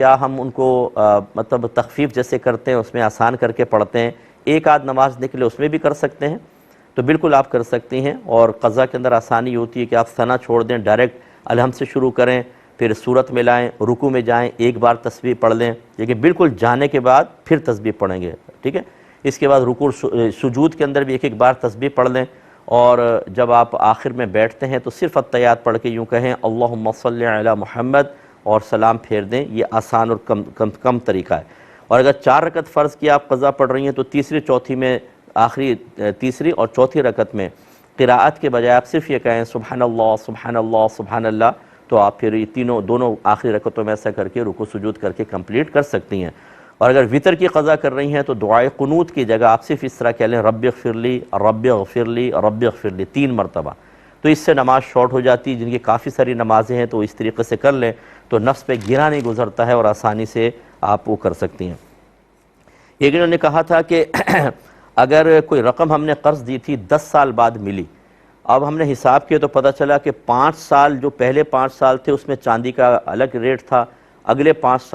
کیا ہم ان کو مطلب تخفیف جیسے کرتے ہیں اس میں آسان کر کے پڑھتے ہیں، ایک آدھ نماز نکلے اس میں بھی کر سکتے ہیں؟ تو بالکل آپ کر سکتی ہیں، اور قضا کے اندر آسانی ہوتی ہے کہ آپ ثنا چھوڑ دیں، ڈائریکٹ الحمد سے شروع کریں، پھر سورت میں لائیں، رکوع میں جائیں، ایک بار تسبیح پڑھ لیں، لیکن بالکل جانے کے بعد پھر تسبیح پڑھیں گے، ٹھیک ہے؟ اس کے بعد رکوع سجود کے اندر بھی ایک ایک بار تسبیح پڑھ لیں، اور جب آپ آخر میں بیٹھتے ہیں تو صرف التحیات پڑھ کے یوں کہیں اللہم صلی علی محمد اور سلام پھیر دیں۔ یہ آسان اور کم طریقہ ہے۔ اور اگر 4 رکعت فرض کی آپ قضا پڑھ رہی ہیں تو تیسری چوتھی میں آخری تیسری اور چوتھی رکعت میں قراءت کے بجائے آپ صرف یہ کہیں سبحان اللہ سبحان اللہ سبحان اللہ، تو آپ پھر یہ دونوں آخری رکعتوں میں ایسا کر کے رکوع سجود کر کے کمپلیٹ کر سکتی ہیں۔ اور اگر وتر کی قضا کر رہی ہیں تو دعائے قنوت کی جگہ آپ صرف اس طرح کہہ لیں رب اغفر لی رب اغفر لی رب اغفر لی 3 مرتبہ، تو اس سے نماز شارٹ ہو جاتی ہے۔ جن کی کافی ساری نمازیں ہیں تو اس طریقے سے کر لیں تو نفس پہ گرا نہیں گزرتا ہے اور آسانی سے آپ وہ کر سکتی ہیں۔ ایک انہوں نے کہا تھا کہ اگر کوئی رقم ہم نے قرض دی تھی 10 سال بعد ملی، اب ہم نے حساب کیا تو پتہ چلا کہ 5 سال جو پہلے 5 سال تھے اس میں چاندی کا الگ ریٹ تھا، اگلے 5 سال